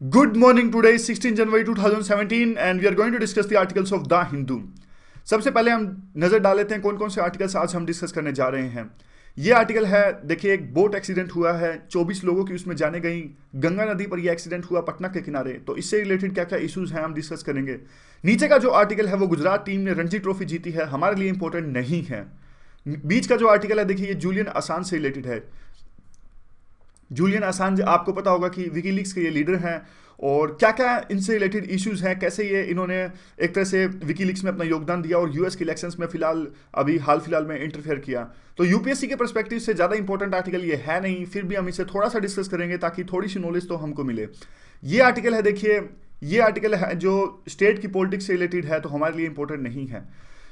Good morning. Today is 16 January 2017 and we are going to discuss the articles of The Hindu. सबसे पहले हम नज़र डाल लेते हैं कौन कौन से आर्टिकल्स आज हम डिस्कस करने जा रहे हैं। ये आर्टिकल है, देखिए, एक बोट एक्सीडेंट हुआ है, 24 लोगों की उसमें जाने गई। गंगा नदी पर यह एक्सीडेंट हुआ पटना के किनारे। तो इससे रिलेटेड क्या क्या इश्यूज हैं हम डिस्कस करेंगे। नीचे का जो आर्टिकल है वो गुजरात टीम ने रणजी ट्रॉफी जीती है, हमारे लिए इंपॉर्टेंट नहीं है। बीच का जो आर्टिकल है, देखिए, ये जूलियन असांज से रिलेटेड है। जूलियन असांज आपको पता होगा कि विकीलीक्स के ये लीडर हैं और क्या क्या इनसे रिलेटेड इश्यूज हैं, कैसे ये इन्होंने एक तरह से विकीलीक्स में अपना योगदान दिया और यूएस के इलेक्शंस में हाल फिलहाल में इंटरफेयर किया। तो यूपीएससी के पर्सपेक्टिव से ज़्यादा इंपॉर्टेंट आर्टिकल ये है नहीं, फिर भी हम इसे थोड़ा सा डिस्कस करेंगे ताकि थोड़ी सी नॉलेज तो हमको मिले। ये आर्टिकल है, देखिए, ये आर्टिकल है जो स्टेट की पॉलिटिक्स से रिलेटेड है, तो हमारे लिए इंपॉर्टेंट नहीं है।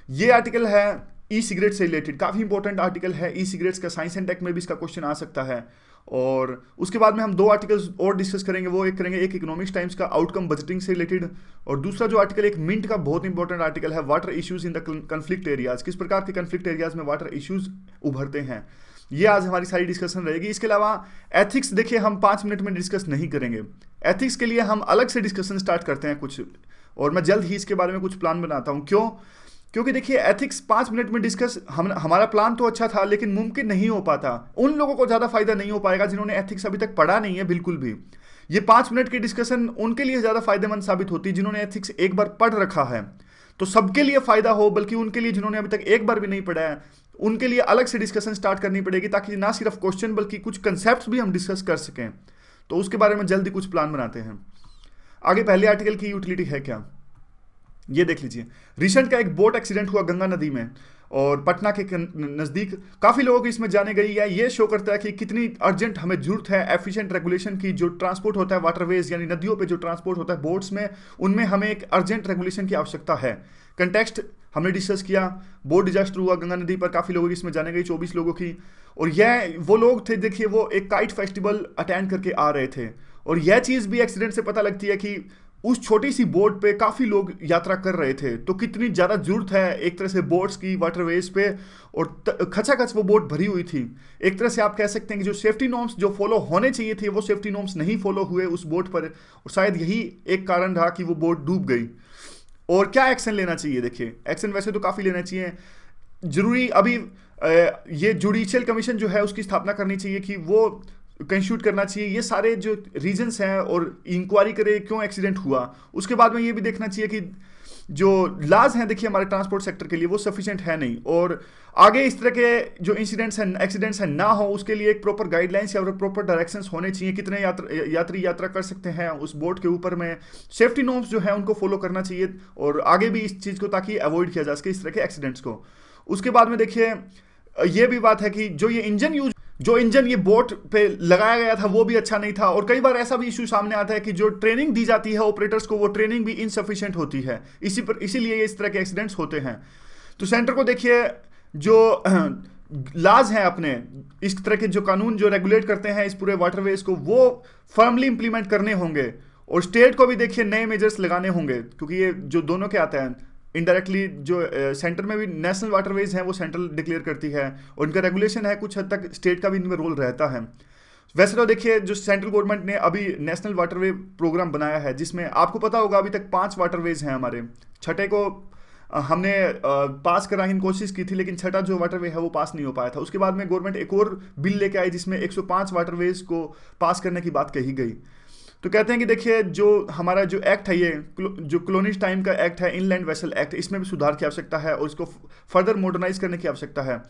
ये आर्टिकल है ई सिगरेट से रिलेटेड, काफ़ी इंपॉर्टेंट आर्टिकल है। ई सिगरेट्स का साइंस एंड टेक में भी इसका क्वेश्चन आ सकता है। और उसके बाद में हम दो आर्टिकल्स और डिस्कस करेंगे। वो एक करेंगे, एक इकोनॉमिक्स टाइम्स का आउटकम बजटिंग से रिलेटेड, और दूसरा जो आर्टिकल एक मिंट का बहुत इंपॉर्टेंट आर्टिकल है, water issues in the conflict areas. किस प्रकार के कन्फ्लिक्ट एरियाज में वाटर इश्यूज उभरते हैं, ये आज हमारी सारी डिस्कशन रहेगी। इसके अलावा एथिक्स, देखिए, हम 5 मिनट में डिस्कस नहीं करेंगे। एथिक्स के लिए हम अलग से डिस्कशन स्टार्ट करते हैं कुछ, और मैं जल्द ही इसके बारे में कुछ प्लान बनाता हूँ। क्यों? क्योंकि देखिए, एथिक्स 5 मिनट में डिस्कस, हमारा प्लान तो अच्छा था लेकिन मुमकिन नहीं हो पाता। उन लोगों को ज़्यादा फायदा नहीं हो पाएगा जिन्होंने एथिक्स अभी तक पढ़ा नहीं है बिल्कुल भी। ये 5 मिनट की डिस्कशन उनके लिए ज़्यादा फायदेमंद साबित होती है जिन्होंने एथिक्स एक बार पढ़ रखा है। तो सबके लिए फायदा हो, बल्कि उनके लिए जिन्होंने अभी तक एक बार भी नहीं पढ़ा है, उनके लिए अलग से डिस्कशन स्टार्ट करनी पड़ेगी ताकि ना सिर्फ क्वेश्चन बल्कि कुछ कंसेप्ट भी हम डिस्कस कर सकें। तो उसके बारे में जल्दी कुछ प्लान बनाते हैं। आगे पहले आर्टिकल की यूटिलिटी है क्या, ये देख लीजिए। रिसेंट का एक बोट एक्सीडेंट हुआ गंगा नदी में और पटना के नज़दीक, काफ़ी लोगों की इसमें जाने गई है। ये शो करता है कि कितनी अर्जेंट हमें जरूरत है एफिशिएंट रेगुलेशन की। जो ट्रांसपोर्ट होता है वाटरवेज यानी नदियों पे जो ट्रांसपोर्ट होता है बोट्स में, उनमें हमें एक अर्जेंट रेगुलेशन की आवश्यकता है। कंटेक्स्ट हमने डिस्कस किया। बोट डिजास्टर हुआ गंगा नदी पर, काफ़ी लोगों की इसमें जाने गई, 24 लोगों की। और यह वो लोग थे, देखिए, वो एक काइट फेस्टिवल अटेंड करके आ रहे थे। और यह चीज़ भी एक्सीडेंट से पता लगती है कि उस छोटी सी बोट पे काफ़ी लोग यात्रा कर रहे थे। तो कितनी ज़्यादा जरूरत है एक तरह से बोट्स की वाटरवेज पे, और खचाखच वो बोट भरी हुई थी। एक तरह से आप कह सकते हैं कि जो सेफ्टी नॉर्म्स जो फॉलो होने चाहिए थे वो सेफ्टी नॉर्म्स नहीं फॉलो हुए उस बोट पर, और शायद यही एक कारण रहा कि वो बोट डूब गई। और क्या एक्शन लेना चाहिए? देखिए, एक्शन वैसे तो काफ़ी लेना चाहिए। जरूरी अभी ये जुडिशियल कमीशन जो है उसकी स्थापना करनी चाहिए कि वो कंस्टिट्यूट करना चाहिए ये सारे जो रीजंस हैं, और इंक्वायरी करे क्यों एक्सीडेंट हुआ। उसके बाद में ये भी देखना चाहिए कि जो लाज हैं, देखिए, हमारे ट्रांसपोर्ट सेक्टर के लिए वो सफिशिएंट है नहीं, और आगे इस तरह के जो इंसिडेंट्स हैं, एक्सीडेंट्स हैं, ना हो उसके लिए एक प्रॉपर गाइडलाइंस या प्रॉपर डायरेक्शंस होने चाहिए। कितने यात्री यात्रा कर सकते हैं उस बोट के ऊपर में, सेफ्टी नॉर्म्स जो है उनको फॉलो करना चाहिए, और आगे भी इस चीज़ को ताकि अवॉइड किया जा सके इस तरह के एक्सीडेंट्स को। उसके बाद में देखिए, ये भी बात है कि जो इंजन ये बोट पे लगाया गया था वो भी अच्छा नहीं था। और कई बार ऐसा भी इशू सामने आता है कि जो ट्रेनिंग दी जाती है ऑपरेटर्स को, वो ट्रेनिंग भी इनसफिशिएंट होती है। इसीलिए इस तरह के एक्सीडेंट्स होते हैं। तो सेंटर को देखिए, जो लाज हैं अपने, इस तरह के जो कानून जो रेगुलेट करते हैं इस पूरे वाटरवेज को, वो फर्मली इंप्लीमेंट करने होंगे। और स्टेट को भी देखिए नए मेजर्स लगाने होंगे, क्योंकि ये जो दोनों के आते हैं इनडायरेक्टली, जो सेंटर में भी नेशनल वाटरवेज हैं वो सेंट्रल डिक्लेयर करती है, और इनका रेगुलेशन है, कुछ हद तक स्टेट का भी इनमें रोल रहता है। वैसे तो देखिए, जो सेंट्रल गवर्नमेंट ने अभी नेशनल वाटरवे प्रोग्राम बनाया है, जिसमें आपको पता होगा अभी तक 5 वाटरवेज हैं हमारे। छठे को हमने पास कराने की कोशिश की थी, लेकिन छठा जो वाटरवे है वो पास नहीं हो पाया था। उसके बाद में गवर्नमेंट एक और बिल लेके आई जिसमें 105 वाटरवेज को पास करने की बात कही गई। तो कहते हैं कि देखिए, जो हमारा जो एक्ट है, ये जो कॉलोनीज टाइम का एक्ट है, इनलैंड वेसल एक्ट, इसमें भी सुधार की आवश्यकता है और इसको फर्दर मॉडर्नाइज करने की आवश्यकता है।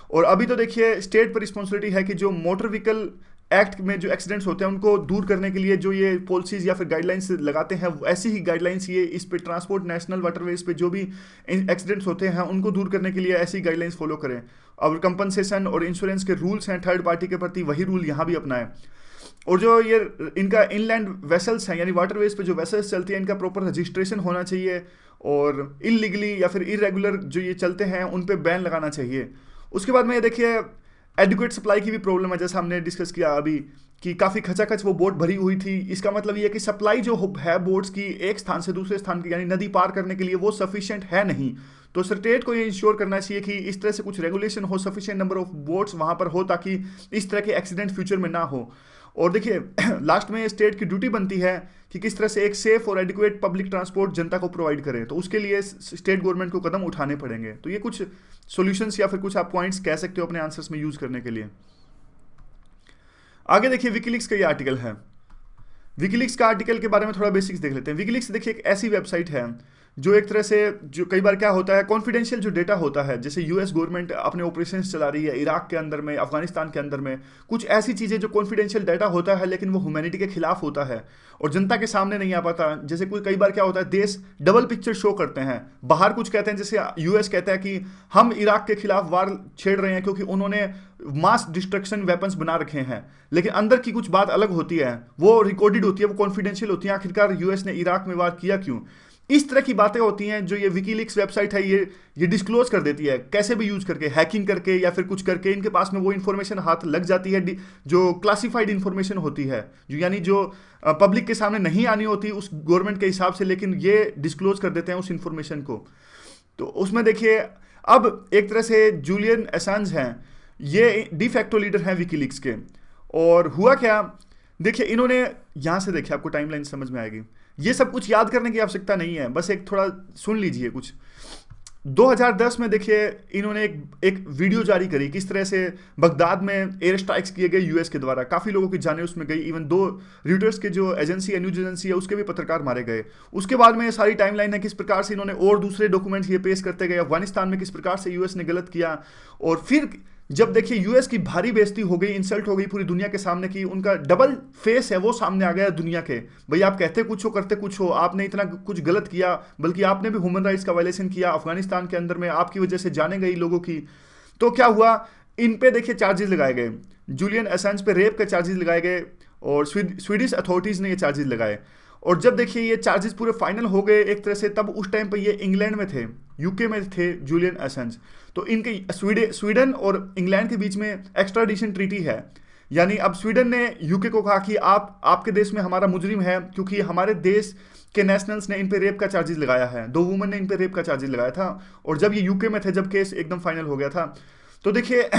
और अभी तो देखिए, स्टेट पर रिस्पॉन्सिबिलिटी है कि जो मोटर व्हीकल एक्ट में जो एक्सीडेंट्स होते हैं उनको दूर करने के लिए जो ये पॉलिसीज या फिर गाइडलाइंस लगाते हैं, ऐसी ही गाइडलाइंस ये इस पे ट्रांसपोर्ट नेशनल वाटरवेज पे जो भी एक्सीडेंट्स होते हैं उनको दूर करने के लिए ऐसी गाइडलाइंस फॉलो करें। और कंपनसेशन और इंश्योरेंस के रूल्स हैं थर्ड पार्टी के प्रति, वही रूल यहाँ भी अपनाएं। और जो ये इनका इनलैंड वेसल्स हैं, यानी वाटरवेज पे जो वेसल्स चलती हैं, इनका प्रॉपर रजिस्ट्रेशन होना चाहिए, और इलीगली या फिर इरेगुलर जो ये चलते हैं उन पे बैन लगाना चाहिए। उसके बाद में ये देखिए, एडुकेट सप्लाई की भी प्रॉब्लम है, जैसा हमने डिस्कस किया अभी कि काफ़ी खचाखच वो बोट भरी हुई थी। इसका मतलब ये है कि सप्लाई जो है बोट्स की एक स्थान से दूसरे स्थान की, यानी नदी पार करने के लिए, वो सफिशिएंट है नहीं। तो स्टेट को ये इंश्योर करना चाहिए कि इस तरह से कुछ रेगुलेशन हो, सफिशिएंट नंबर ऑफ बोट्स वहाँ पर हो, ताकि इस तरह के एक्सीडेंट फ्यूचर में ना हो। और देखिए लास्ट में स्टेट की ड्यूटी बनती है कि किस तरह से एक सेफ और एडिक्वेट पब्लिक ट्रांसपोर्ट जनता को प्रोवाइड करें, तो उसके लिए स्टेट गवर्नमेंट को कदम उठाने पड़ेंगे। तो ये कुछ सॉल्यूशंस या फिर कुछ आप पॉइंट्स कह सकते हो अपने आंसर्स में यूज करने के लिए। आगे देखिए विकीलीक्स का ये आर्टिकल है। विकीलीक्स का आर्टिकल के बारे में थोड़ा बेसिक्स देख लेते हैं। विकीलीक्स देखिए एक ऐसी वेबसाइट है जो एक तरह से, जो कई बार क्या होता है, कॉन्फिडेंशियल जो डेटा होता है, जैसे यूएस गवर्नमेंट अपने ऑपरेशंस चला रही है इराक के अंदर में, अफगानिस्तान के अंदर में, कुछ ऐसी चीज़ें जो कॉन्फिडेंशियल डाटा होता है लेकिन वो ह्यूमैनिटी के खिलाफ होता है और जनता के सामने नहीं आ पाता। जैसे कई बार क्या होता है, देश डबल पिक्चर शो करते हैं, बाहर कुछ कहते हैं, जैसे यूएस कहता है कि हम इराक के खिलाफ वार छेड़ रहे हैं क्योंकि उन्होंने मास डिस्ट्रक्शन वेपन्स बना रखे हैं, लेकिन अंदर की कुछ बात अलग होती है, वो रिकॉर्डेड होती है, वो कॉन्फिडेंशियल होती है, आखिरकार यूएस ने इराक में वार किया क्यों। इस तरह की बातें होती हैं जो ये विकीलीक्स वेबसाइट है ये डिस्क्लोज कर देती है, कैसे भी यूज करके, हैकिंग करके या फिर कुछ करके इनके पास में वो इन्फॉर्मेशन हाथ लग जाती है जो क्लासिफाइड इन्फॉर्मेशन होती है, जो यानी जो पब्लिक के सामने नहीं आनी होती उस गवर्नमेंट के हिसाब से, लेकिन ये डिस्क्लोज कर देते हैं उस इन्फॉर्मेशन को। तो उसमें देखिए अब एक तरह से जूलियन असांज हैं, ये डिफैक्टो लीडर हैं विकीलीक्स के। और हुआ क्या, देखिए इन्होंने यहाँ से, देखिए आपको टाइमलाइन समझ में आएगी, ये सब कुछ याद करने की आवश्यकता नहीं है, बस एक थोड़ा सुन लीजिए कुछ। 2010 में देखिए इन्होंने एक वीडियो जारी करी, किस तरह से बगदाद में एयर स्ट्राइक्स किए गए यूएस के द्वारा, काफ़ी लोगों की जानें उसमें गई, इवन 2 रॉयटर्स के जो एजेंसी है, न्यूज एजेंसी है, उसके भी पत्रकार मारे गए। उसके बाद में ये सारी टाइमलाइन है किस प्रकार से इन्होंने और दूसरे डॉक्यूमेंट्स ये पेश करते गए, अफगानिस्तान में किस प्रकार से यूएस ने गलत किया, और फिर जब देखिए यूएस की भारी बेइज्जती हो गई, इंसल्ट हो गई पूरी दुनिया के सामने की, उनका डबल फेस है वो सामने आ गया दुनिया के, भाई आप कहते कुछ हो करते कुछ हो, आपने इतना कुछ गलत किया, बल्कि आपने भी ह्यूमन राइट्स का वायलेशन किया अफगानिस्तान के अंदर में, आपकी वजह से जाने गई लोगों की। तो क्या हुआ, इन पे देखिए चार्जेस लगाए गए, जूलियन असांज पे रेप के चार्जेस लगाए गए और स्वीडिश अथॉरिटीज ने ये चार्जेस लगाए। और जब देखिए ये चार्जेस पूरे फाइनल हो गए एक तरह से, तब उस टाइम पे ये इंग्लैंड में थे, यूके में थे जूलियन असांज, तो इनके स्वीडन और इंग्लैंड के बीच में एक्स्ट्राडिशन ट्रीटी है, यानी अब स्वीडन ने यूके को कहा कि आपके देश में हमारा मुजरिम है क्योंकि हमारे देश के नेशनल्स ने इन पे रेप का चार्जेस लगाया है, 2 वुमेन ने इन पे रेप का चार्जेस लगाया था, और जब ये यूके में थे, जब केस एकदम फाइनल हो गया था। तो देखिए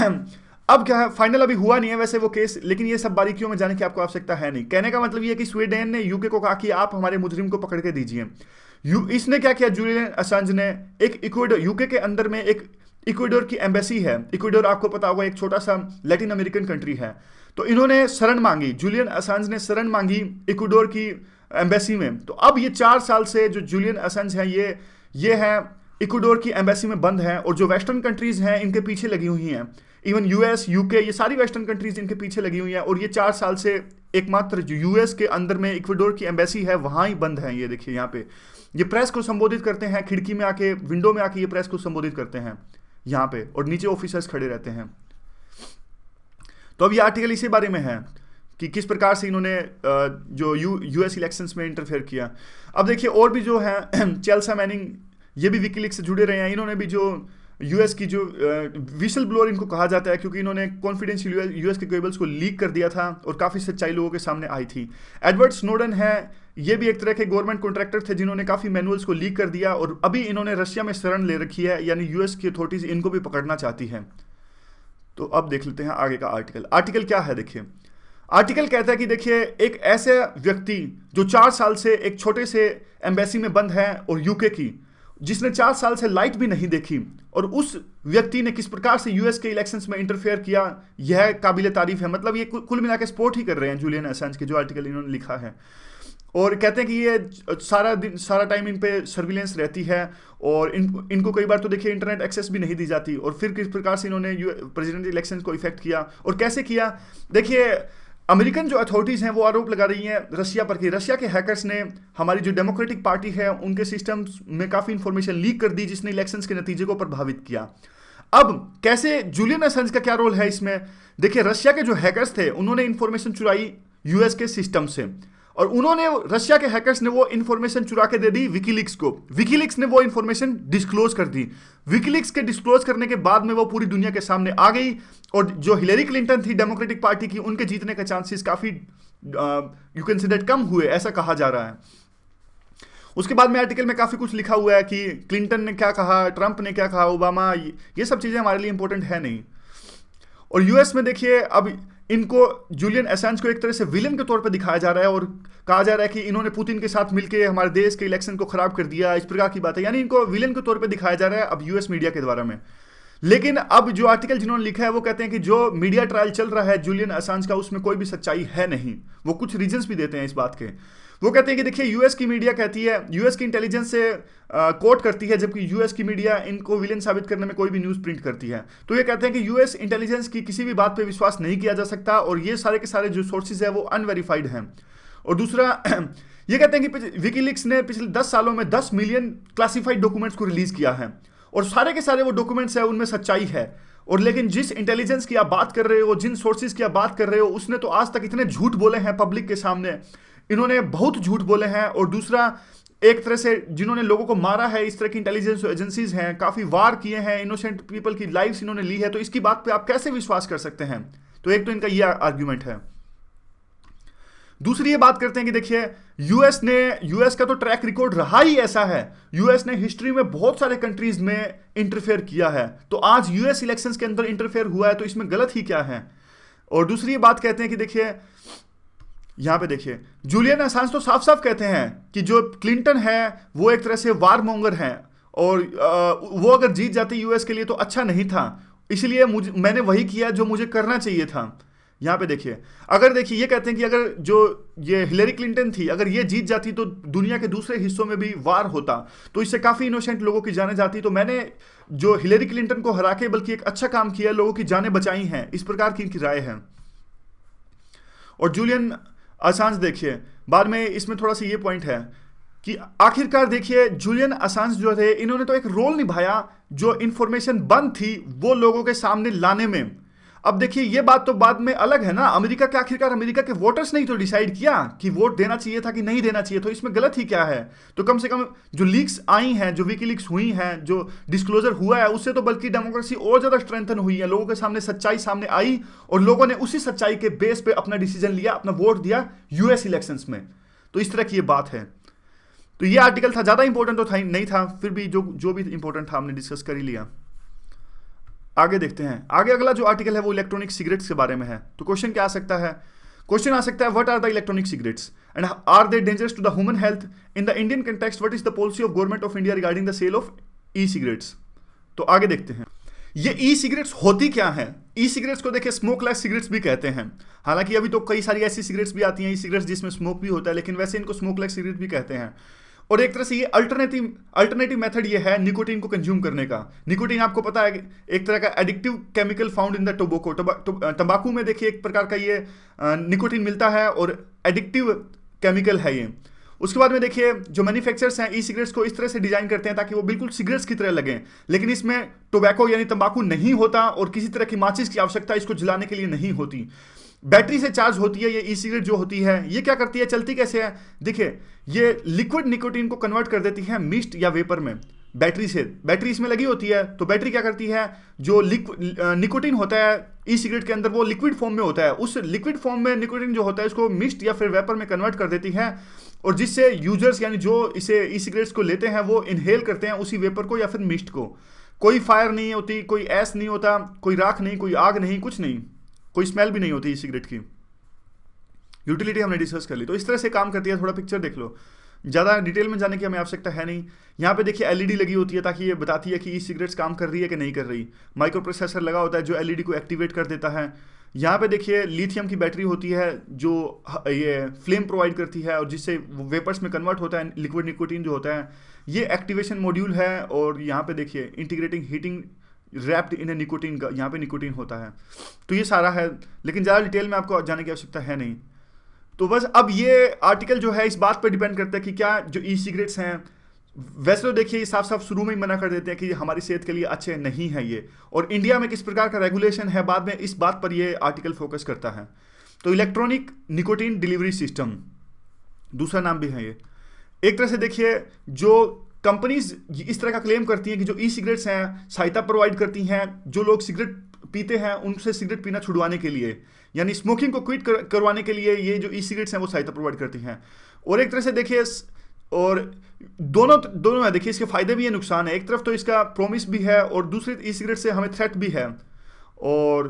अब क्या है, फाइनल अभी हुआ नहीं है वैसे वो केस, लेकिन ये सब बारीकियों में जाने की आपको आवश्यकता है नहीं। कहने का मतलब ये है कि स्वीडन ने यूके को कहा कि आप हमारे मुजरिम को पकड़ के दीजिए। इसने क्या किया, जूलियन असांज ने एक इक्वाडोर, यूके के अंदर में एक इक्वाडोर की एम्बेसी है, इक्वाडोर आपको पता होगा एक छोटा सा लैटिन अमेरिकन कंट्री है, तो इन्होंने शरण मांगी, जूलियन असांज ने शरण मांगी इक्वाडोर की एम्बेसी में। तो अब ये 4 साल से जो जूलियन असांज है ये है इक्वाडोर की एम्बेसी में बंद है, और जो वेस्टर्न कंट्रीज हैं इनके पीछे लगी हुई हैं, इवन यूएस, यूके, ये सारी वेस्टर्न कंट्रीज इनके पीछे लगी हुई हैं, और ये 4 साल से एकमात्र जो यूएस के अंदर में इक्वाडोर की एम्बेसी है वहां ही बंद है। ये देखिए यहाँ पे ये प्रेस को संबोधित करते हैं, खिड़की में आके, विंडो में आके ये प्रेस को संबोधित करते हैं यहाँ पे, और नीचे ऑफिसर्स खड़े रहते हैं। तो अब ये आर्टिकल इसी बारे में है कि किस प्रकार से इन्होंने जो यूएस इलेक्शंस में इंटरफेयर किया। अब देखिए और भी जो है चेल्सा मैनिंग, ये भी विकीलीक्स से जुड़े रहे हैं, इन्होंने भी जो यूएस की जो विसल ब्लोअर इनको कहा जाता है, क्योंकि इन्होंने कॉन्फिडेंशियल यूएस के केबल्स को लीक कर दिया था और काफ़ी सच्चाई लोगों के सामने आई थी। एडवर्ड स्नोडन है, ये भी एक तरह के गवर्नमेंट कॉन्ट्रैक्टर थे जिन्होंने काफ़ी मैनुअल्स को लीक कर दिया, और अभी इन्होंने रशिया में शरण ले रखी है, यानी यूएस की अथॉरिटीज इनको भी पकड़ना चाहती है। तो अब देख लेते हैं आगे का आर्टिकल। आर्टिकल क्या है, देखिए आर्टिकल कहता है कि देखिए एक ऐसे व्यक्ति जो 4 साल से एक छोटे से एम्बेसी में बंद है और यूके की, जिसने 4 साल से लाइट भी नहीं देखी, और उस व्यक्ति ने किस प्रकार से यूएस के इलेक्शंस में इंटरफेयर किया, यह काबिल तारीफ है। मतलब ये कुल मिला के सपोर्ट ही कर रहे हैं जूलियन असांज के, जो आर्टिकल इन्होंने लिखा है, और कहते हैं कि ये सारा टाइम इन पे सर्विलेंस रहती है, और इनको कई बार तो देखिए इंटरनेट एक्सेस भी नहीं दी जाती। और फिर किस प्रकार से इन्होंने प्रेसिडेंट इलेक्शन को इफेक्ट किया और कैसे किया, देखिए अमेरिकन जो अथॉरिटीज़ हैं वो आरोप लगा रही हैं रशिया पर कि रशिया के हैकर्स ने हमारी जो डेमोक्रेटिक पार्टी है उनके सिस्टम्स में काफ़ी इंफॉर्मेशन लीक कर दी, जिसने इलेक्शंस के नतीजे को प्रभावित किया। अब कैसे जूलियन असांज का क्या रोल है इसमें, देखिए रशिया के जो हैकर्स थे उन्होंने इंफॉर्मेशन चुराई यूएस के सिस्टम से, और उन्होंने, रशिया के हैकर्स ने वो इंफॉर्मेशन चुरा के दे दी विकीलीक्स को, विकीलीक्स ने वो इंफॉर्मेशन डिस्क्लोज कर दी। विकीलीक्स के डिस्क्लोज करने के बाद में वो पूरी दुनिया के सामने आ गई, और जो हिलेरी क्लिंटन थी डेमोक्रेटिक पार्टी की, उनके जीतने के चांसेस काफ़ी you can say that come हुए, ऐसा कहा जा रहा है। उसके बाद में आर्टिकल में काफ़ी कुछ लिखा हुआ है कि क्लिंटन ने क्या कहा, ट्रंप ने क्या कहा, ओबामा, ये सब चीज़ें हमारे लिए इंपॉर्टेंट है नहीं। और यूएस में देखिए अब इनको जूलियन असांज को एक तरह से विलन के तौर पर दिखाया जा रहा है और कहा जा रहा है कि इन्होंने पुतिन के साथ मिलकर हमारे देश के इलेक्शन को खराब कर दिया, इस प्रकार की बात है, यानी इनको विलन के तौर पर दिखाया जा रहा है अब यूएस मीडिया के द्वारा में। लेकिन अब जो आर्टिकल जिन्होंने लिखा है वो कहते हैं कि जो मीडिया ट्रायल चल रहा है जूलियन असांज का उसमें कोई भी सच्चाई है नहीं। वो कुछ रीजंस भी देते हैं इस बात के। वो कहते हैं कि देखिए यूएस की मीडिया कहती है, यूएस की इंटेलिजेंस से कोट करती है, जबकि यूएस की मीडिया इनको विलेन साबित करने में कोई भी न्यूज़ प्रिंट करती है। तो ये कहते हैं कि यूएस इंटेलिजेंस की किसी भी बात पे विश्वास नहीं किया जा सकता और ये सारे के सारे जो सोर्सेज है वो अनवेरीफाइड हैं। और दूसरा ये कहते हैं कि विकीलीक्स ने पिछले 10 सालों में 10 मिलियन क्लासिफाइड डॉक्यूमेंट्स को रिलीज किया है और सारे के सारे वो डॉक्यूमेंट्स है उनमें सच्चाई है। और लेकिन जिस इंटेलिजेंस की आप बात कर रहे हो, जिन सोर्सेज की आप बात कर रहे हो, उसने तो आज तक इतने झूठ बोले हैं पब्लिक के सामने, इन्होंने बहुत झूठ बोले हैं। और दूसरा, एक तरह से जिन्होंने लोगों को मारा है, इस तरह की इंटेलिजेंस एजेंसीज हैं, काफी वार किए हैं, इनोसेंट पीपल की लाइफ्स इन्होंने ली है, तो इसकी बात पे आप कैसे विश्वास कर सकते हैं? तो एक तो इनका ये आर्ग्यूमेंट है। दूसरी ये बात करते हैं कि देखिए यूएस का तो ट्रैक रिकॉर्ड रहा ही ऐसा है, यूएस ने हिस्ट्री में बहुत सारे कंट्रीज में इंटरफेयर किया है, तो आज यूएस इलेक्शंस के अंदर इंटरफेयर हुआ है तो इसमें गलत ही क्या है? और दूसरी ये बात कहते हैं कि देखिए यहां पे देखिए जूलियन असांज तो साफ साफ कहते हैं कि जो क्लिंटन है वो एक तरह से वार मोंगर है और वो अगर जीत जाती यूएस के लिए तो अच्छा नहीं था, इसलिए मैंने वही किया जो मुझे करना चाहिए था। यहां पे देखिए, अगर देखिए ये कहते हैं कि अगर जो ये हिलेरी क्लिंटन थी अगर ये जीत जाती तो दुनिया के दूसरे हिस्सों में भी वार होता, तो इससे काफी इनोसेंट लोगों की जानें जाती, तो मैंने जो हिलेरी क्लिंटन को हरा के बल्कि एक अच्छा काम किया, लोगों की जानें बचाई हैं, इस प्रकार की इनकी राय है। और जूलियन असांज देखिए बाद में इसमें थोड़ा सा ये पॉइंट है कि आखिरकार देखिए जूलियन असांज जो थे इन्होंने तो एक रोल निभाया, जो इंफॉर्मेशन बंद थी वो लोगों के सामने लाने में। अब देखिए ये बात तो बाद में अलग है ना, अमेरिका के आखिरकार अमेरिका के वोटर्स ने ही तो डिसाइड किया कि वोट देना चाहिए था कि नहीं देना चाहिए, तो इसमें गलत ही क्या है? तो कम से कम जो लीक्स आई हैं, जो विकीलीक्स हुई हैं, जो डिस्क्लोजर हुआ है, उससे तो बल्कि डेमोक्रेसी और ज्यादा स्ट्रेंथन हुई है, लोगों के सामने सच्चाई सामने आई और लोगों ने उसी सच्चाई के बेस पे अपना डिसीजन लिया, अपना वोट दिया यूएस इलेक्शंस में। तो इस तरह की ये बात है। तो ये आर्टिकल था, ज्यादा इंपॉर्टेंट तो था नहीं था, फिर भी जो भी इंपॉर्टेंट था हमने डिस्कस कर ही लिया। आगे देखते हैं, आगे अगला जो आर्टिकल है वो इलेक्ट्रॉनिक सिगरेट्स के बारे में है। तो क्वेश्चन क्या आ सकता है? क्वेश्चन आ सकता है what are the electronic cigarettes and are they dangerous to the human health in the Indian context, what is the policy of government of India regarding the sale of e cigarettes. तो आगे देखते हैं ये ई cigarettes होती क्या है। ई cigarettes को देखिए स्मोकलेस सिगरेट्स भी कहते हैं, हालांकि अभी तो कई सारी ऐसी सिगरेट्स भी आती हैं ई सिगरेट्स जिसमें स्मोक भी होता है, लेकिन वैसे इनको स्मोकलेस सिगरेट भी कहते हैं। और एक तरह से ये अल्टरनेटिव मेथड ये है निकोटीन को कंज्यूम करने का। निकोटीन आपको पता है एक तरह का addictive chemical found in the tobacco, तंबाकू में देखिए एक प्रकार का ये निकोटीन मिलता है और एडिक्टिव केमिकल है ये। उसके बाद में देखिए जो मैन्युफैक्चरर्स हैं ई सिगरेट्स को इस तरह से डिजाइन करते हैं ताकि वो बिल्कुल सिगरेट्स की तरह लगें, लेकिन इसमें टोबैको यानी तंबाकू नहीं होता और किसी तरह की माचिस की आवश्यकता इसको जलाने के लिए नहीं होती। बैटरी से चार्ज होती है ये ई सिगरेट जो होती है। ये क्या करती है, चलती कैसे है? देखिए ये लिक्विड निकोटीन को कन्वर्ट कर देती है मिस्ट या वेपर में बैटरी से। बैटरी इसमें लगी होती है तो बैटरी क्या करती है, जो निकोटीन होता है ई सिगरेट के अंदर वो लिक्विड फॉर्म में होता है, उस लिक्विड फॉर्म में निकोटीन जो होता है उसको मिस्ट या फिर वेपर में कन्वर्ट कर देती है और जिससे यूजर्स यानी जो इसे ई सिगरेट्स को लेते हैं वो इनहेल करते हैं उसी वेपर को या फिर मिस्ट को। कोई फायर नहीं होती, कोई ऐस नहीं होता, कोई राख नहीं, कोई आग नहीं, कुछ नहीं, कोई स्मेल भी नहीं होती ई सिगरेट की। यूटिलिटी हमने डिस्कस कर ली। तो इस तरह से काम करती है। थोड़ा पिक्चर देख लो, ज़्यादा डिटेल में जाने की हमें आवश्यकता है नहीं। यहाँ पे देखिए एलईडी लगी होती है ताकि ये बताती है कि ई सिगरेट्स काम कर रही है कि नहीं कर रही। माइक्रो प्रोसेसर लगा होता है जो एलईडी को एक्टिवेट कर देता है। यहाँ पे देखिए लिथियम की बैटरी होती है जो ये फ्लेम प्रोवाइड करती है और जिससे वेपर्स में कन्वर्ट होता है लिक्विड निकोटीन जो होता है। ये एक्टिवेशन मॉड्यूल है और यहाँ पे देखिए integrating heating wrapped in A nicotine का, यहाँ पे निकोटीन होता है। तो ये सारा है, लेकिन ज़्यादा डिटेल में आपको जाने की आवश्यकता है नहीं। तो बस अब ये आर्टिकल जो है इस बात पर डिपेंड करता है कि क्या जो ई सिगरेट्स हैं, वैसे तो देखिए ये साफ साफ शुरू में ही मना कर देते हैं कि हमारी सेहत के लिए अच्छे नहीं है ये, और इंडिया में किस प्रकार का रेगुलेशन है बाद में इस बात पर ये आर्टिकल फोकस करता है। तो इलेक्ट्रॉनिक निकोटीन डिलीवरी सिस्टम दूसरा नाम भी है ये। एक तरह से देखिए जो कंपनीज इस तरह का क्लेम करती हैं कि जो ई सिगरेट्स हैं सहायता प्रोवाइड करती हैं जो लोग सिगरेट पीते हैं उनसे सिगरेट पीना छुड़वाने के लिए, यानी स्मोकिंग को क्विट करवाने के लिए ये जो ई सिगरेट्स हैं वो सहायता प्रोवाइड करती हैं। और एक तरह से देखिए और दोनों है, देखिए इसके फायदे भी है नुकसान है। एक तरफ तो इसका प्रॉमिस भी है और दूसरी ई सिगरेट से हमें थ्रेट भी है। और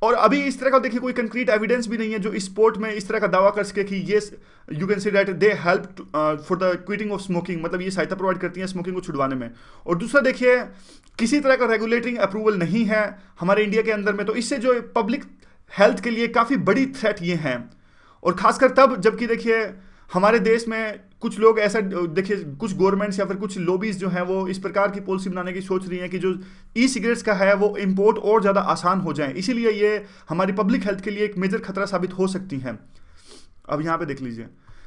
और अभी इस तरह का देखिए कोई कंक्रीट एविडेंस भी नहीं है जो इस स्पोर्ट में इस तरह का दावा कर सके कि ये you can say that they help for the quitting of smoking, मतलब ये सहायता प्रोवाइड करती है स्मोकिंग को छुड़वाने में। और दूसरा देखिए किसी तरह का रेगुलेटरी अप्रूवल नहीं है हमारे इंडिया के अंदर में, तो इससे जो पब्लिक हेल्थ के लिए काफ़ी बड़ी थ्रेट ये हैं। और खासकर तब जबकि देखिए हमारे देश में कुछ लोग ऐसा देखिए कुछ गवर्नमेंट्स या फिर कुछ लॉबीज जो हैं वो इस प्रकार की पॉलिसी बनाने की सोच रही हैं कि जो ई सिगरेट्स का है वो इंपोर्ट और ज़्यादा आसान हो जाए, इसीलिए ये हमारी पब्लिक हेल्थ के लिए एक मेजर खतरा साबित हो सकती हैं। अब यहाँ पे देख लीजिए,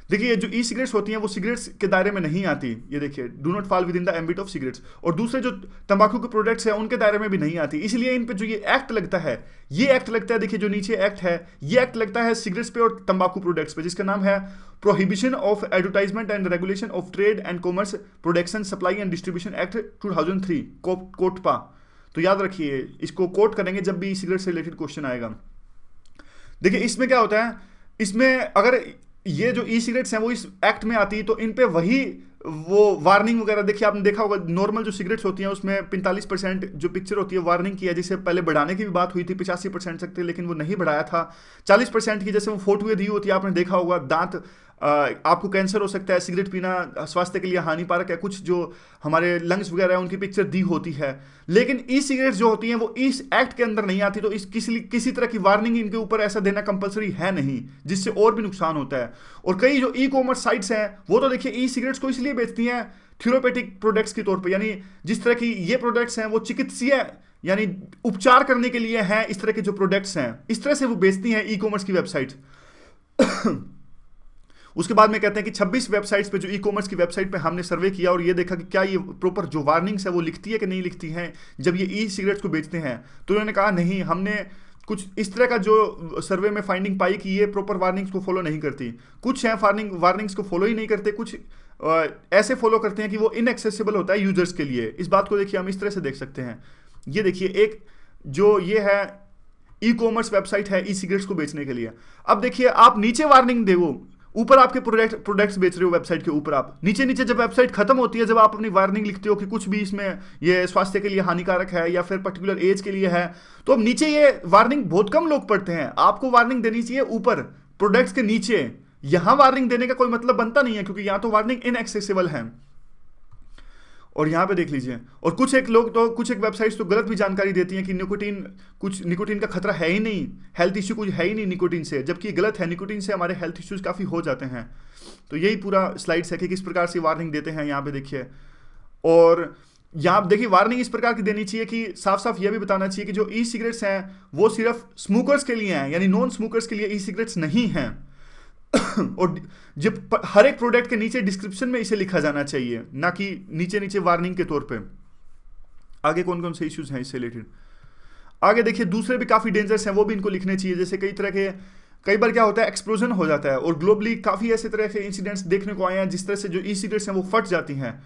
देखिए जो ई सिगरेट्स होती हैं वो सिगरेट्स के दायरे में नहीं आती, ये देखिए do not fall with in the ambit of cigarettes. और दूसरे जो तंबाकू के प्रोडक्ट्स हैं उनके दायरे में भी नहीं आती, इसलिए इन पे जो ये एक्ट लगता है, देखिए जो नीचे एक्ट है ये एक्ट लगता है सिगरेट्स पे और तंबाकू प्रोडक्ट्स पे, जिसका नाम है prohibition of advertisement and regulation of trade and commerce production supply and distribution act 2003 COTPA. तो याद रखिए इसको कोट करेंगे जब भी सिगरेट से रिलेटेड क्वेश्चन आएगा। देखिए इसमें क्या होता है, इसमें अगर ये जो ई सिगरेट्स हैं वो इस एक्ट में आती है तो इन पे वही वो वार्निंग वगैरह, देखिए आपने देखा होगा नॉर्मल जो सिगरेट्स होती हैं उसमें 45% जो पिक्चर होती है वार्निंग की है, जिसे पहले बढ़ाने की भी बात हुई थी 85% तक, लेकिन वो नहीं बढ़ाया था। 40% की जैसे वो फोटो दी होती है, आपने देखा होगा दांत आपको कैंसर हो सकता है, सिगरेट पीना स्वास्थ्य के लिए हानिकारक है, कुछ जो हमारे लंग्स वगैरह है उनकी पिक्चर दी होती है। लेकिन ई सिगरेट्स जो होती हैं वो इस एक्ट के अंदर नहीं आती, तो इस किसी तरह की वार्निंग इनके ऊपर ऐसा देना कंपलसरी है नहीं, जिससे और भी नुकसान होता है। और कई जो ई कॉमर्स साइट्स हैं वो तो देखिए ई सिगरेट्स को इसलिए बेचती हैं थेरेपेटिक प्रोडक्ट्स के तौर पे, यानी जिस तरह की ये प्रोडक्ट्स हैं वो चिकित्सीय यानी उपचार करने के लिए हैं, इस तरह के जो प्रोडक्ट्स हैं इस तरह से वो बेचती हैं ई कॉमर्स की वेबसाइट। उसके बाद में कहते हैं कि 26 वेबसाइट्स पे जो ई कॉमर्स की वेबसाइट पे हमने सर्वे किया और ये देखा कि क्या ये प्रॉपर जो वार्निंग्स है वो लिखती है कि नहीं लिखती हैं जब ये ई सिगरेट्स को बेचते हैं। तो उन्होंने कहा नहीं, हमने कुछ इस तरह का जो सर्वे में फाइंडिंग पाई कि ये प्रॉपर वार्निंग्स को फॉलो नहीं करती। कुछ हैं वार्निंग्स को फॉलो ही नहीं करते, कुछ ऐसे फॉलो करते हैं कि वो इनएक्सेसिबल होता है यूजर्स के लिए। इस बात को देखिए हम इस तरह से देख सकते हैं, ये देखिए एक जो ये है ई कॉमर्स वेबसाइट है ई सिगरेट्स को बेचने के लिए। अब देखिए आप नीचे वार्निंग देखो, ऊपर आपके प्रोडक्ट्स बेच रहे हो वेबसाइट के ऊपर, आप नीचे नीचे जब वेबसाइट खत्म होती है, जब आप अपनी वार्निंग लिखते हो कि कुछ भी इसमें ये स्वास्थ्य के लिए हानिकारक है या फिर पर्टिकुलर एज के लिए है, तो अब नीचे ये वार्निंग बहुत कम लोग पढ़ते हैं। आपको वार्निंग देनी चाहिए ऊपर प्रोडक्ट्स के नीचे, यहां वार्निंग देने का कोई मतलब बनता नहीं है क्योंकि यहां तो वार्निंग इनएक्सेसिबल है। और यहाँ पे देख लीजिए, और कुछ एक वेबसाइट्स तो गलत भी जानकारी देती हैं कि निकोटीन का खतरा है ही नहीं, हेल्थ इश्यू कुछ है ही नहीं निकोटीन से, जबकि गलत है, निकोटीन से हमारे हेल्थ इश्यूज काफ़ी हो जाते हैं। तो यही पूरा स्लाइड्स है कि किस प्रकार से वार्निंग देते हैं यहाँ पे देखिए। और यहाँ देखिए वार्निंग इस प्रकार की देनी चाहिए कि साफ साफ यह भी बताना चाहिए कि जो ई सिगरेट्स हैं वो सिर्फ स्मोकर्स के लिए हैं, यानी नॉन स्मोकर्स के लिए ई सिगरेट्स नहीं हैं। और जब हर एक प्रोडक्ट के नीचे डिस्क्रिप्शन में इसे लिखा जाना चाहिए, ना कि नीचे नीचे वार्निंग के तौर पे। आगे कौन कौन से इश्यूज हैं इससे रिलेटेड, आगे देखिए दूसरे भी काफ़ी डेंजर्स हैं, वो भी इनको लिखने चाहिए। जैसे कई बार क्या होता है एक्सप्लोजन हो जाता है, और ग्लोबली काफ़ी ऐसे तरह के इंसिडेंट्स देखने को आए हैं जिस तरह से जो ई सिगरेट्स हैं वो फट जाती हैं,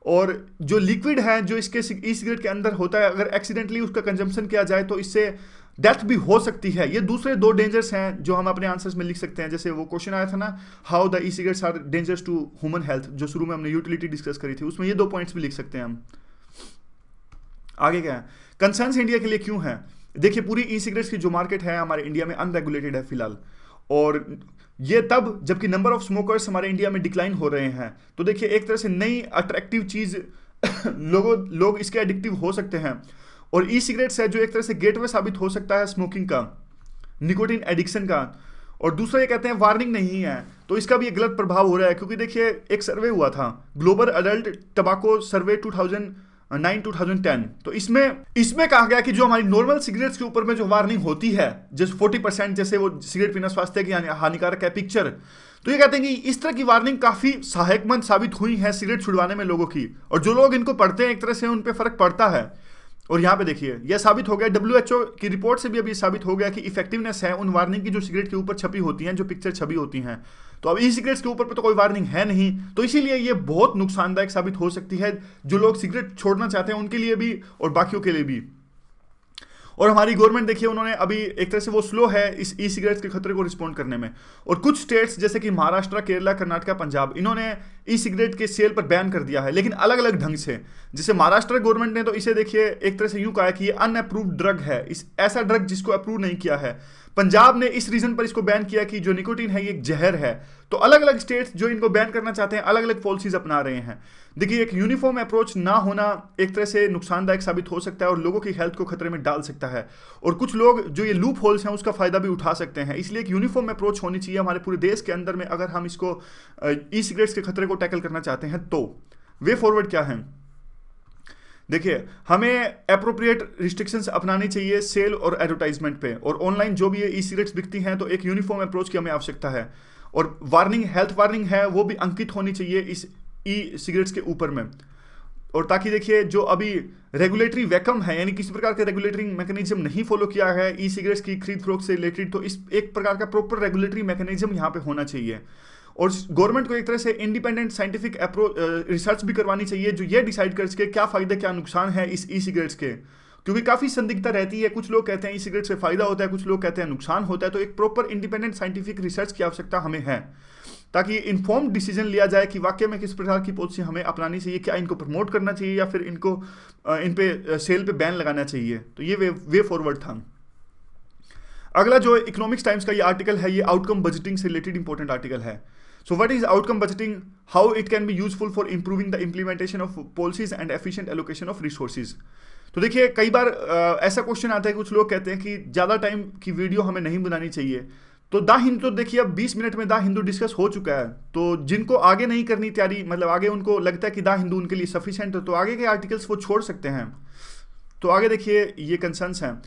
और जो लिक्विड है जो इसके ई सिगरेट के अंदर होता है अगर एक्सीडेंटली उसका कंजम्पशन किया जाए तो इससे डेथ भी हो सकती है। ये दूसरे दो डेंजर्स हैं जो हम अपने आंसर्स में लिख सकते हैं। जैसे वो क्वेश्चन आया था ना, how the e cigarettes are dangerous to human health, जो शुरू में हमने यूटिलिटी डिस्कस करी थी, उसमें ये 2 पॉइंट्स भी लिख सकते हैं हम। आगे क्या है, कंसर्न्स इंडिया के लिए क्यों है। देखिए पूरी ई सिगरेट्स की जो मार्केट है हमारे इंडिया में अनरेगुलेटेड है फिलहाल, और ये तब जबकि नंबर ऑफ स्मोकर्स हमारे इंडिया में डिक्लाइन हो रहे हैं। तो देखिए एक तरह से नई अट्रैक्टिव चीज़ लोग इसके एडिक्टिव हो सकते हैं, और ई सिगरेट्स है जो एक तरह से गेटवे साबित हो सकता है स्मोकिंग का, निकोटीन एडिक्शन का। और दूसरा ये कहते हैं वार्निंग नहीं है, तो इसका भी एक गलत प्रभाव हो रहा है, क्योंकि देखिए एक सर्वे हुआ था ग्लोबल अडल्ट टबाको सर्वे 2009-2010, तो इसमें कहा गया कि जो हमारी नॉर्मल सिगरेट्स के ऊपर में जो वार्निंग होती है जैसे 40% जैसे वो सिगरेट पीना स्वास्थ्य की हानिकारक है पिक्चर, तो ये कहते हैं कि इस तरह की वार्निंग काफ़ी सहायकमंद साबित हुई है सिगरेट छुड़वाने में लोगों की, और जो लोग इनको पढ़ते हैं एक तरह से उन पर फर्क पड़ता है। और यहाँ पे देखिए यह साबित हो गया, WHO की रिपोर्ट से भी अभी साबित हो गया कि इफेक्टिवनेस है उन वार्निंग की जो सिगरेट के ऊपर छपी होती हैं, जो पिक्चर छपी होती हैं। तो अब ई सिगरेट्स के ऊपर पे तो कोई वार्निंग है नहीं, तो इसीलिए ये बहुत नुकसानदायक साबित हो सकती है जो लोग सिगरेट छोड़ना चाहते हैं उनके लिए भी और बाकियों के लिए भी। और हमारी गवर्नमेंट देखिए उन्होंने अभी एक तरह से वो स्लो है इस ई सिगरेट्स के खतरे को रिस्पॉन्ड करने में, और कुछ स्टेट्स जैसे कि महाराष्ट्र, केरला, कर्नाटका, पंजाब, इन्होंने ई सिगरेट के सेल पर बैन कर दिया है, लेकिन अलग अलग ढंग से। जैसे महाराष्ट्र गवर्नमेंट ने तो इसे देखिए एक तरह से यूं कहा है कि ये अनअप्रूव्ड ड्रग है, इस ऐसा ड्रग जिसको अप्रूव नहीं किया है। पंजाब ने इस रीजन पर इसको बैन किया कि जो निकोटीन है ये एक जहर है। तो अलग अलग स्टेट्स जो इनको बैन करना चाहते हैं अलग अलग पॉलिसीज अपना रहे हैं। देखिए एक यूनिफॉर्म अप्रोच ना होना एक तरह से नुकसानदायक साबित हो सकता है और लोगों की हेल्थ को खतरे में डाल सकता है, और कुछ लोग जो ये लूप होल्स हैं उसका फायदा भी उठा सकते हैं। इसलिए एक यूनिफॉर्म अप्रोच होनी चाहिए हमारे पूरे देश के अंदर में, अगर हम इसको ई सिगरेट्स के खतरे को टैकल करना चाहते हैं। तो वे फॉरवर्ड क्या है? देखिए हमें अप्रोप्रिएट रिस्ट्रिक्शंस अपनानी चाहिए सेल और एडवर्टाइजमेंट पे, और ऑनलाइन जो भी ये ई सिगरेट्स बिकती हैं तो एक यूनिफॉर्म अप्रोच की हमें आवश्यकता है। और वार्निंग, हेल्थ वार्निंग है वो भी अंकित होनी चाहिए इस ई सिगरेट्स के ऊपर में। और ताकि देखिए जो अभी रेगुलेटरी वैकम है, यानी किसी प्रकार का रेगुलेटरी मैकेनिज्म नहीं फॉलो किया है ई सिगरेट्स की खरीद फरोख्त से रिलेटेड, तो इस एक प्रकार का प्रॉपर रेगुलेटरी मैकेनिज्म यहाँ पे होना चाहिए। और गवर्नमेंट को एक तरह से इंडिपेंडेंट साइंटिफिक रिसर्च भी करवानी चाहिए जो ये डिसाइड कर सके क्या फायदे क्या नुकसान है इस ई सिगरेट्स के, क्योंकि काफ़ी संदिग्धता रहती है। कुछ लोग कहते हैं ई सिगरेट से फायदा होता है, कुछ लोग कहते हैं नुकसान होता है। तो एक प्रॉपर इंडिपेंडेंट साइंटिफिक रिसर्च की आवश्यकता हमें है, ताकि इन्फॉर्म्ड डिसीजन लिया जाए कि वाकई में किस प्रकार की पॉलिसी हमें अपनानी चाहिए, क्या इनको प्रमोट करना चाहिए या फिर इनको इन पे सेल पे बैन लगाना चाहिए। तो ये वे फॉरवर्ड था। अगला जो इकोनॉमिक्स टाइम्स का ये आर्टिकल है, ये आउटकम बजटिंग से रिलेटेड इंपॉर्टेंट आर्टिकल है। So what is outcome budgeting? How it can be useful for improving the implementation of policies and efficient allocation of resources? तो देखिए कई बार ऐसा क्वेश्चन आता है, कुछ लोग कहते हैं कि ज़्यादा टाइम की वीडियो हमें नहीं बनानी चाहिए। तो द हिंदू तो देखिए अब 20 मिनट में द हिंदू डिस्कस हो चुका है, तो जिनको आगे नहीं करनी तैयारी, मतलब आगे उनको लगता है कि द हिंदू उनके लिए सफिशिएंट है, तो आगे के आर्टिकल्स वो छोड़ सकते हैं। तो आगे देखिए ये कंसर्न्स हैं,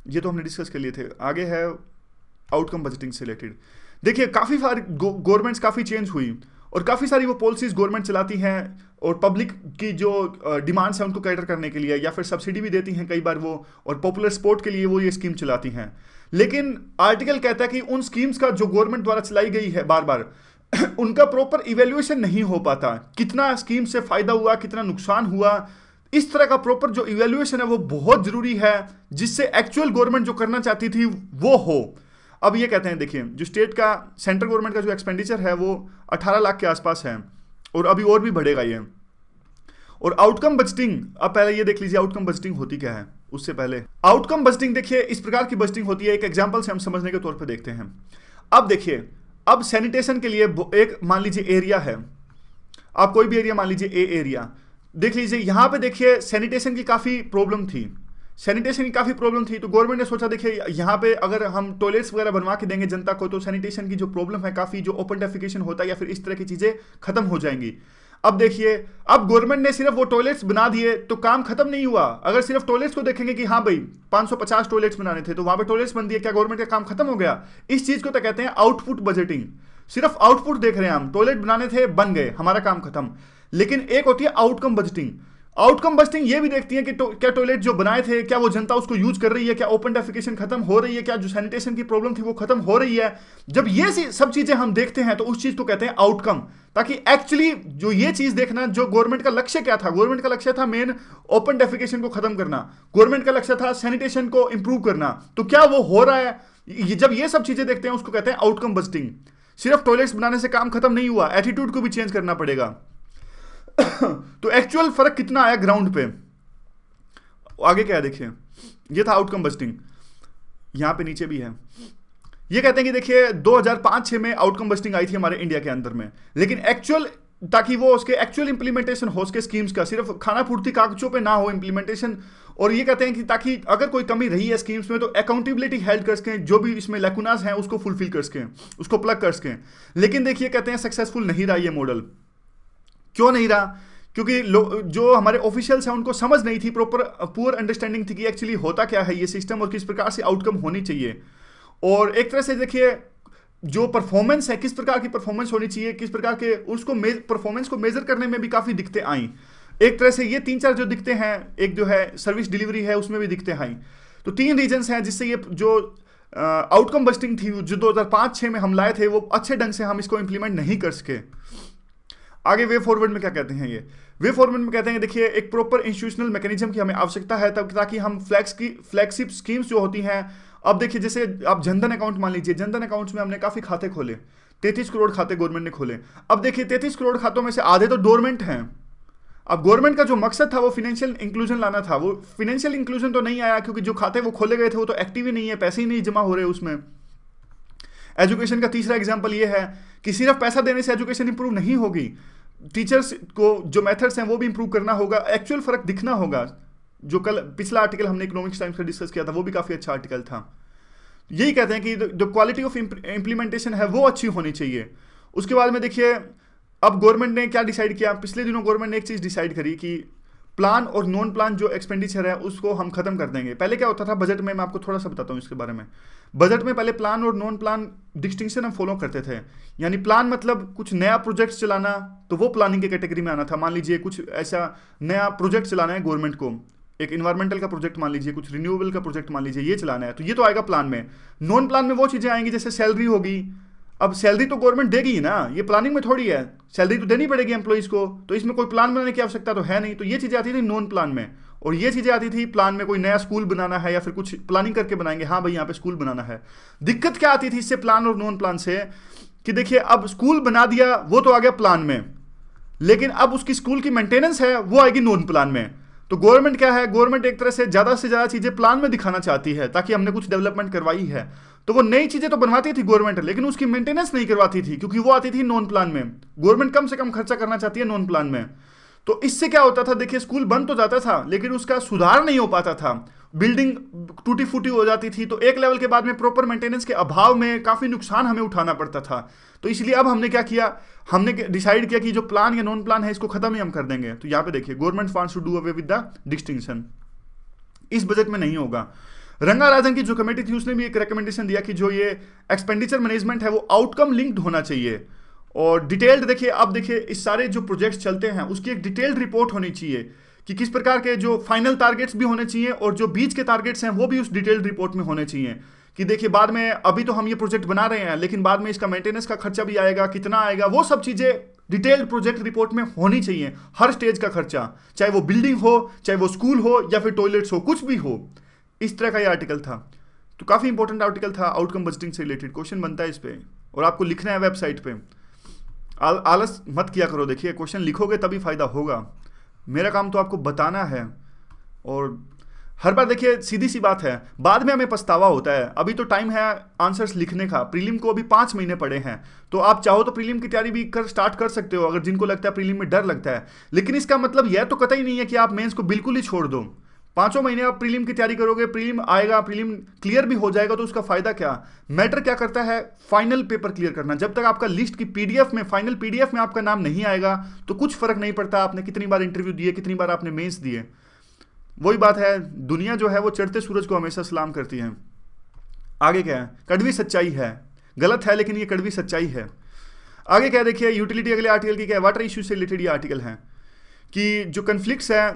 ये तो हमने डिस्कस कर लिए थे। आगे है आउटकम बजटिंग से रिलेटेड। देखिए काफ़ी सारी गवर्नमेंट्स काफ़ी चेंज हुई और काफ़ी सारी वो पॉलिसीज गवर्नमेंट चलाती हैं और पब्लिक की जो डिमांड्स हैं उनको कैटर करने के लिए, या फिर सब्सिडी भी देती हैं कई बार वो, और पॉपुलर स्पोर्ट के लिए वो ये स्कीम चलाती हैं। लेकिन आर्टिकल कहता है कि उन स्कीम्स का जो गवर्नमेंट द्वारा चलाई गई है बार बार उनका प्रॉपर इवेल्युएशन नहीं हो पाता, कितना स्कीम से फ़ायदा हुआ, कितना नुकसान हुआ। इस तरह का प्रॉपर जो इवेल्युएशन है वो बहुत ज़रूरी है, जिससे एक्चुअल गवर्नमेंट जो करना चाहती थी वो हो। अब ये कहते हैं देखिए जो स्टेट का, सेंट्रल गवर्नमेंट का जो एक्सपेंडिचर है वो 18 लाख के आसपास है और अभी और भी बढ़ेगा ये। और आउटकम बजटिंग, अब पहले ये देख लीजिए आउटकम बजटिंग होती क्या है। उससे पहले आउटकम बजटिंग देखिए इस प्रकार की बजटिंग होती है, एक एग्जांपल से हम समझने के तौर पे देखते हैं। अब देखिए अब सैनिटेशन के लिए एक मान लीजिए एरिया है, आप कोई भी एरिया मान लीजिए ए एरिया, देख लीजिए यहाँ पे देखिए सैनिटेशन की काफ़ी प्रॉब्लम थी, सैनिटेशन की काफ़ी प्रॉब्लम थी। तो गवर्नमेंट ने सोचा देखिए यहाँ पे अगर हम टॉयलेट्स वगैरह बनवा के देंगे जनता को तो सैनिटेशन की जो प्रॉब्लम है, काफ़ी जो ओपन डेफिकेशन होता है या फिर इस तरह की चीज़ें खत्म हो जाएंगी। अब देखिए अब गवर्नमेंट ने सिर्फ वो टॉयलेट्स बना दिए तो काम खत्म नहीं हुआ। अगर सिर्फ टॉयलेट्स को देखेंगे कि हाँ भाई 550 टॉयलेट्स बनाने थे तो वहाँ पे टॉयलेट्स बन दिए, क्या गवर्नमेंट का काम खत्म हो गया? इस चीज़ को तो कहते हैं आउटपुट बजटिंग। सिर्फ आउटपुट देख रहे हैं हम, टॉयलेट बनाने थे बन गए, हमारा काम खत्म। लेकिन एक होती है आउटकम बजटिंग। आउटकम बजटिंग ये भी देखती है कि क्या टॉयलेट जो बनाए थे क्या वो जनता उसको यूज कर रही है, क्या ओपन डेफिकेशन खत्म हो रही है, क्या जो सैनिटेशन की प्रॉब्लम थी वो खत्म हो रही है। जब ये सब चीजें हम देखते हैं तो उस चीज को कहते हैं आउटकम। ताकि एक्चुअली जो ये चीज देखना, जो गवर्नमेंट का लक्ष्य क्या था, गवर्नमेंट का लक्ष्य था मेन ओपन डेफिकेशन को खत्म करना, गवर्नमेंट का लक्ष्य था सैनिटेशन को इंप्रूव करना, तो क्या वो हो रहा है? जब ये सब चीजें देखते हैं उसको कहते हैं आउटकम बजटिंग। सिर्फ टॉयलेट्स बनाने से काम खत्म नहीं हुआ, एटीट्यूड को भी चेंज करना पड़ेगा। तो एक्चुअल फर्क कितना आया ग्राउंड पे, आगे क्या है देखिए। ये था आउटकम बजटिंग, यहां पे नीचे भी है। ये कहते हैं कि देखिए 2005-6 में आउटकम बजटिंग आई थी हमारे इंडिया के अंदर में, लेकिन एक्चुअल ताकि वो उसके एक्चुअल इंप्लीमेंटेशन हो उसके स्कीम्स का, सिर्फ खाना पूर्ति कागजों पे ना हो इंप्लीमेंटेशन। और ये कहते हैं कि ताकि अगर कोई कमी रही है स्कीम्स में तो अकाउंटेबिलिटी हेल्ड कर सकें, जो भी इसमें लैकुनास हैं उसको फुलफिल कर सकें, उसको प्लग कर सकें। लेकिन देखिए कहते हैं सक्सेसफुल नहीं रहा ये मॉडल। क्यों नहीं रहा? क्योंकि जो हमारे ऑफिशियल्स हैं उनको समझ नहीं थी, प्रॉपर पुअर अंडरस्टैंडिंग थी कि एक्चुअली होता क्या है ये सिस्टम और किस प्रकार से आउटकम होनी चाहिए। और एक तरह से देखिए जो परफॉर्मेंस है, किस प्रकार की परफॉर्मेंस होनी चाहिए, किस प्रकार के उसको परफॉर्मेंस को मेजर करने में भी काफ़ी दिक्कतें आई। एक तरह से ये 3-4 जो दिखते हैं, एक जो है सर्विस डिलीवरी है उसमें भी दिक्कतें आई। तो 3 रीजन्स हैं जिससे ये जो आउटकम बजटिंग थी जो 2005-6 में हम लाए थे वो अच्छे ढंग से हम इसको इम्प्लीमेंट नहीं कर सके। आगे वे फॉरवर्ड में क्या कहते हैं? ये वे फॉरवर्ड में कहते हैं देखिए एक प्रॉपर इंस्टीट्यूशनल मैकेनिज्म की हमें आवश्यकता है तब ताकि हम फ्लैगशिप स्कीम्स जो होती हैं, अब देखिए जैसे आप जनधन अकाउंट मान लीजिए, जनधन अकाउंट्स में हमने काफ़ी खाते खोले, 33 करोड़ खाते गवर्नमेंट ने खोले। अब देखिए 33 करोड़ खातों में से आधे तो डोरमेंट हैं। अब गवर्नमेंट का जो मकसद था वो फाइनेंशियल इंक्लूजन लाना था, वो फाइनेंशियल इंक्लूजन तो नहीं आया, क्योंकि जो खाते वो खोले गए थे वो तो एक्टिव ही नहीं है, पैसे ही नहीं जमा हो रहे उसमें। एजुकेशन का तीसरा एग्जाम्पल ये है कि सिर्फ पैसा देने से एजुकेशन इंप्रूव नहीं होगी, टीचर्स को जो मेथड्स हैं वो भी इंप्रूव करना होगा, एक्चुअल फर्क दिखना होगा। जो कल पिछला आर्टिकल हमने इकोनॉमिक्स टाइम्स का डिस्कस किया था वो भी काफ़ी अच्छा आर्टिकल था। यही कहते हैं कि जो क्वालिटी ऑफ इम्प्लीमेंटेशन है वो अच्छी होनी चाहिए। उसके बाद में देखिए अब गवर्नमेंट ने क्या डिसाइड किया, पिछले दिनों गवर्नमेंट ने एक चीज़ डिसाइड करी कि प्लान और नॉन प्लान जो एक्सपेंडिचर है उसको हम खत्म कर देंगे। पहले क्या होता था बजट में, मैं आपको थोड़ा सा बताता हूँ इसके बारे में। बजट में पहले प्लान और नॉन प्लान डिस्टिंक्शन हम फॉलो करते थे। यानी प्लान मतलब कुछ नया प्रोजेक्ट चलाना, तो वो प्लानिंग की कैटेगरी में आना था। मान लीजिए कुछ ऐसा नया प्रोजेक्ट चलाना है गवर्नमेंट को, एक इन्वायरमेंटल का प्रोजेक्ट मान लीजिए, कुछ रिन्यूएबल का प्रोजेक्ट मान लीजिए, ये चलाना है, तो ये तो आएगा प्लान में। नॉन प्लान में वो चीज़ें आएंगी जैसे सैलरी होगी। अब सैलरी तो गवर्नमेंट देगी ही ना, ये प्लानिंग में थोड़ी है, सैलरी तो देनी पड़ेगी एम्प्लॉइज़ को, तो इसमें कोई प्लान बनाने की आवश्यकता तो है नहीं। तो ये चीज़ें आती थी नॉन प्लान में। और ये चीज़ें आती थी प्लान में, कोई नया स्कूल बनाना है या फिर कुछ प्लानिंग करके बनाएंगे, हाँ भाई यहाँ पे स्कूल बनाना है। दिक्कत क्या आती थी इससे प्लान और नॉन प्लान से, कि देखिए अब स्कूल बना दिया वो तो आ गया प्लान में, लेकिन अब उसकी स्कूल की मेंटेनेंस है वो आएगी नॉन प्लान में। तो गवर्नमेंट क्या है, गवर्नमेंट एक तरह से ज़्यादा चीज़ें प्लान में दिखाना चाहती है ताकि हमने कुछ डेवलपमेंट करवाई है। तो वो नई चीज़ें तो बनवाती थी गवर्नमेंट, लेकिन उसकी मेंटेनेंस नहीं करवाती थी क्योंकि वो आती थी नॉन प्लान में। गवर्नमेंट कम से कम खर्चा करना चाहती है नॉन प्लान में। तो इससे क्या होता था, देखिए स्कूल बन तो जाता था लेकिन उसका सुधार नहीं हो पाता था, बिल्डिंग टूटी फूटी हो जाती थी। तो एक लेवल के बाद में प्रॉपर मेंटेनेंस के अभाव में काफ़ी नुकसान हमें उठाना पड़ता था। तो इसलिए अब हमने क्या किया, हमने डिसाइड किया कि जो प्लान या नॉन प्लान है इसको खत्म ही हम कर देंगे। तो यहाँ पे देखिए government wants to do away with the distinction. इस बजट में नहीं होगा। रंगा राजन की जो कमेटी थी उसने भी एक रिकमेंडेशन दिया कि जो ये एक्सपेंडिचर मैनेजमेंट है वो आउटकम लिंक्ड होना चाहिए और डिटेल्ड। देखिए अब देखिए इस सारे जो प्रोजेक्ट्स चलते हैं उसकी एक डिटेल्ड रिपोर्ट होनी चाहिए कि किस प्रकार के जो फाइनल टारगेट्स भी होने चाहिए और जो बीच के टारगेट्स हैं वो भी उस डिटेल्ड रिपोर्ट में होने चाहिए। कि देखिए बाद में अभी तो हम ये प्रोजेक्ट बना रहे हैं लेकिन बाद में इसका मेंटेनेंस का खर्चा भी आएगा, कितना आएगा, वो सब चीज़ें डिटेल्ड प्रोजेक्ट रिपोर्ट में होनी चाहिए। हर स्टेज का खर्चा, चाहे वो बिल्डिंग हो, चाहे वो स्कूल हो या फिर टॉयलेट्स हो, कुछ भी हो। इस तरह का ये आर्टिकल था। तो काफ़ी इंपॉर्टेंट आर्टिकल था, आउटकम बजटिंग से रिलेटेड क्वेश्चन बनता है इस पर और आपको लिखना है वेबसाइट पे। आलस मत किया करो, देखिए क्वेश्चन लिखोगे तभी फायदा होगा। मेरा काम तो आपको बताना है और हर बार देखिए सीधी सी बात है, बाद में हमें पछतावा होता है। अभी तो टाइम है आंसर्स लिखने का, प्रीलिम को अभी 5 महीने पड़े हैं, तो आप चाहो तो प्रीलिम की तैयारी भी स्टार्ट कर सकते हो अगर जिनको लगता है प्रीलिम में डर लगता है। लेकिन इसका मतलब यह तो कतई नहीं है कि आप मेंस को बिल्कुल ही छोड़ दो। 5 महीने आप प्रीलिम की तैयारी करोगे, प्रीलिम आएगा, प्रीलिम क्लियर भी हो जाएगा, तो उसका फायदा क्या। मैटर क्या करता है, फाइनल पेपर क्लियर करना। जब तक आपका लिस्ट की पीडीएफ में, फाइनल पीडीएफ में आपका नाम नहीं आएगा तो कुछ फर्क नहीं पड़ता आपने कितनी बार इंटरव्यू दिए, कितनी बार आपने मेंस दिए। वही बात है, दुनिया जो है वो चढ़ते सूरज को हमेशा सलाम करती है। आगे क्या है, कड़वी सच्चाई है, गलत है लेकिन ये कड़वी सच्चाई है। आगे क्या देखिए, यूटिलिटी अगले आर्टिकल की क्या है, वाटर इश्यू से रिलेटेड ये आर्टिकल है कि जो कन्फ्लिक्ट्स है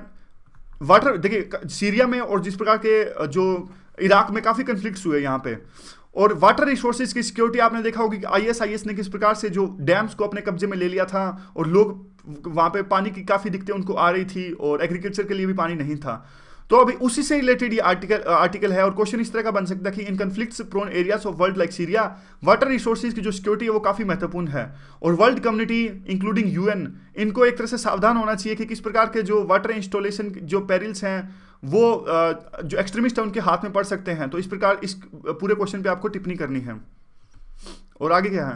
वाटर, देखिए सीरिया में और जिस प्रकार के जो इराक में काफ़ी कन्फ्लिक्ट्स हुए यहाँ पे, और वाटर रिसोर्सेज की सिक्योरिटी आपने देखा होगी कि आईएसआईएस ने किस प्रकार से जो डैम्स को अपने कब्जे में ले लिया था और लोग वहाँ पे पानी की काफ़ी दिक्कतें उनको आ रही थी और एग्रीकल्चर के लिए भी पानी नहीं था। तो अभी उसी से रिलेटेड ये आर्टिकल है और क्वेश्चन इस तरह का बन सकता है कि in conflicts prone areas of world like Syria water resources की जो सिक्योरिटी है वो काफ़ी महत्वपूर्ण है और वर्ल्ड कम्युनिटी इंक्लूडिंग यूएन इनको एक तरह से सावधान होना चाहिए कि किस प्रकार के जो वाटर इंस्टॉलेशन जो पेरिल्स हैं वो जो एक्सट्रीमिस्ट है उनके हाथ में पड़ सकते हैं। तो इस प्रकार इस पूरे क्वेश्चन पे आपको टिप्पणी करनी है। और आगे क्या है,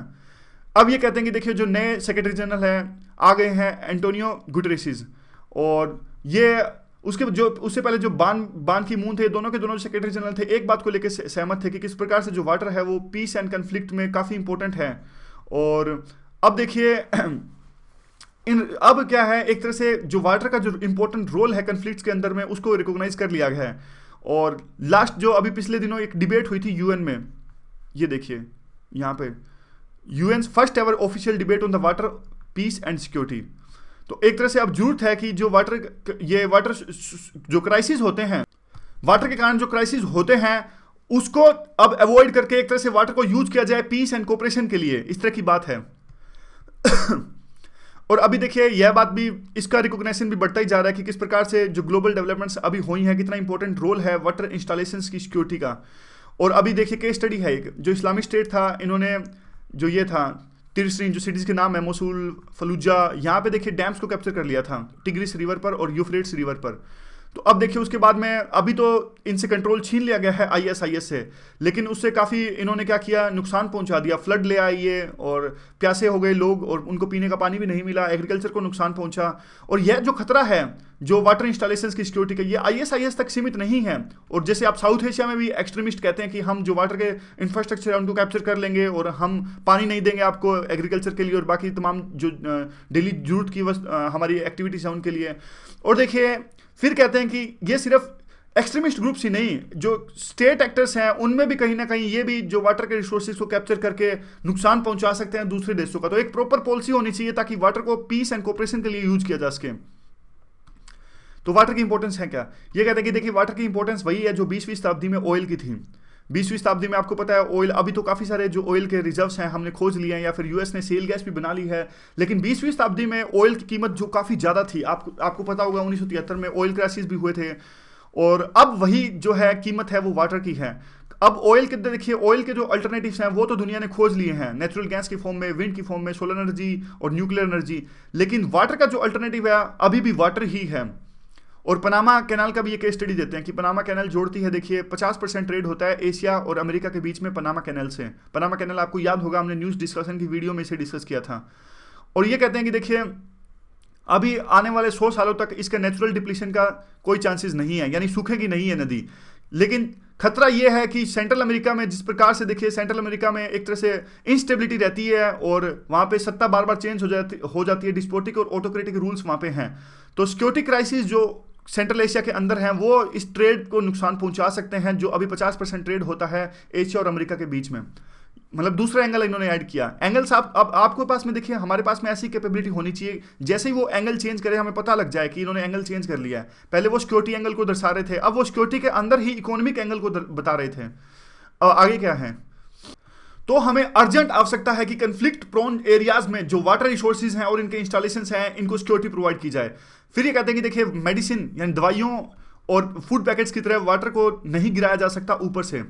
अब ये कहते हैं कि देखिए जो नए सेक्रेटरी जनरल हैं आ गए हैं एंटोनियो गुटेरेस, और ये उससे पहले जो बान की मून थे, दोनों के दोनों सेक्रेटरी जनरल थे, एक बात को लेकर सहमत थे कि किस प्रकार से जो वाटर है वो पीस एंड कन्फ्लिक्ट में काफ़ी इंपॉर्टेंट है। और अब देखिए अब क्या है, एक तरह से जो वाटर का जो इंपॉर्टेंट रोल है कन्फ्लिक्ट्स के अंदर में उसको रिकॉग्नाइज कर लिया गया है। और लास्ट जो अभी पिछले दिनों एक डिबेट हुई थी यूएन में, ये देखिए यहाँ पे UN first ever official debate on the water peace and security. तो एक तरह से अब जरूरत है कि जो वाटर जो क्राइसिस होते हैं, वाटर के कारण जो क्राइसिस होते हैं उसको अब अवॉइड करके एक तरह से वाटर को यूज किया जाए पीस एंड कोऑपरेशन के लिए, इस तरह की बात है। और अभी देखिए यह बात भी, इसका रिकॉग्निशन भी बढ़ता ही जा रहा है कि किस प्रकार से जो ग्लोबल डेवलपमेंट्स अभी हुई हैं, कितना इंपॉर्टेंट रोल है वाटर इंस्टॉलेशंस की सिक्योरिटी का। और अभी देखिए केस स्टडी है एक, जो इस्लामिक स्टेट था, इन्होंने जो ये था तिरसरीन जो सिटीज़ के नाम है, मोसूल, फलूजा, यहाँ पे देखिए डैम्स को कैप्चर कर लिया था टिग्रिस रिवर पर और यूफ्रेट्स रिवर पर। तो अब देखिए उसके बाद में अभी तो इनसे कंट्रोल छीन लिया गया है आईएसआईएस से, लेकिन उससे काफ़ी इन्होंने क्या किया, नुकसान पहुंचा दिया। फ्लड ले आई ये और प्यासे हो गए लोग और उनको पीने का पानी भी नहीं मिला, एग्रीकल्चर को नुकसान पहुंचा। और यह जो खतरा है जो वाटर इंस्टॉलेशंस की सिक्योरिटी का, ये आईएसआईएस तक सीमित नहीं है। और जैसे आप साउथ एशिया में भी एक्सट्रीमिस्ट कहते हैं कि हम जो वाटर के इंफ्रास्ट्रक्चर है उनको कैप्चर कर लेंगे और हम पानी नहीं देंगे आपको एग्रीकल्चर के लिए और बाकी तमाम जो डेली जरूरत की हमारी एक्टिविटीज़ हैं उनके लिए। और देखिए फिर कहते हैं कि ये सिर्फ एक्सट्रीमिस्ट ग्रुप्स ही नहीं, जो स्टेट एक्टर्स हैं उनमें भी कहीं ना कहीं ये भी जो वाटर के रिसोर्सेज को कैप्चर करके नुकसान पहुंचा सकते हैं दूसरे देशों का। तो एक प्रॉपर पॉलिसी होनी चाहिए ताकि वाटर को पीस एंड कोऑपरेशन के लिए यूज किया जा सके। तो वाटर की इंपॉर्टेंस है क्या, ये कहते हैं कि देखिए वाटर की इंपॉर्टेंस वही है जो 20वीं शताब्दी में ऑयल की थी। 20वीं शताब्दी में आपको पता है ऑयल, अभी तो काफ़ी सारे जो ऑयल के रिजर्व्स हैं हमने खोज लिए हैं या फिर यूएस ने सेल गैस भी बना ली है, लेकिन 20वीं शताब्दी में ऑयल की कीमत जो काफ़ी ज़्यादा थी, आपको पता होगा 1973 में ऑयल क्राइसिस भी हुए थे। और अब वही जो है कीमत है वो वाटर की है। अब ऑयल के देखिए, ऑयल के जो अल्टरनेटिव्स हैं वो तो दुनिया ने खोज लिए हैं, नेचुरल गैस की फॉर्म में, विंड की फॉर्म में, सोलर एनर्जी और न्यूक्लियर एनर्जी, लेकिन वाटर का जो अल्टरनेटिव है अभी भी वाटर ही है। और पनामा कैनाल का भी ये केस स्टडी देते हैं कि पनामा कैनाल जोड़ती है, देखिए 50% ट्रेड होता है एशिया और अमेरिका के बीच में पनामा कैनाल से। पनामा कैनाल आपको याद होगा, हमने न्यूज़ डिस्कशन की वीडियो में इसे डिस्कस किया था। और ये कहते हैं कि देखिए अभी आने वाले 100 सालों तक इसका नेचुरल डिप्लीशन का कोई चांसेस नहीं है, यानी सूखेगी नहीं है नदी। लेकिन खतरा यह है कि सेंट्रल अमेरिका में जिस प्रकार से देखिए, सेंट्रल अमेरिका में एक तरह से इंस्टेबिलिटी रहती है और वहाँ पे सत्ता बार बार चेंज हो जाती है, डिस्पोटिक और ऑटोक्रेटिक रूल्स वहाँ पे हैं। तो सिक्योरिटी क्राइसिस जो सेंट्रल एशिया के अंदर हैं वो इस ट्रेड को नुकसान पहुंचा सकते हैं, जो अभी 50% ट्रेड होता है एशिया और अमेरिका के बीच में। मतलब दूसरा एंगल इन्होंने ऐड किया। एंगल्स अब आपके पास में देखिए, हमारे पास में ऐसी कैपेबिलिटी होनी चाहिए, जैसे ही वो एंगल चेंज करे हमें पता लग जाए कि इन्होंने एंगल चेंज कर लिया है। पहले वो सिक्योरिटी एंगल को दर्शा रहे थे, अब वो सिक्योरिटी के अंदर ही इकोनॉमिक एंगल को बता रहे थे। आगे क्या है, तो हमें अर्जेंट आवश्यकता है कि कंफ्लिक्ट प्रोन एरियाज में जो वाटर रिसोर्सेज हैं और इनके इंस्टॉलेशंस हैं इनको सिक्योरिटी प्रोवाइड की जाए। फिर ये कहते हैं कि देखिए मेडिसिन यानी दवाइयों और फूड पैकेट्स की तरह वाटर को नहीं गिराया जा सकता ऊपर से।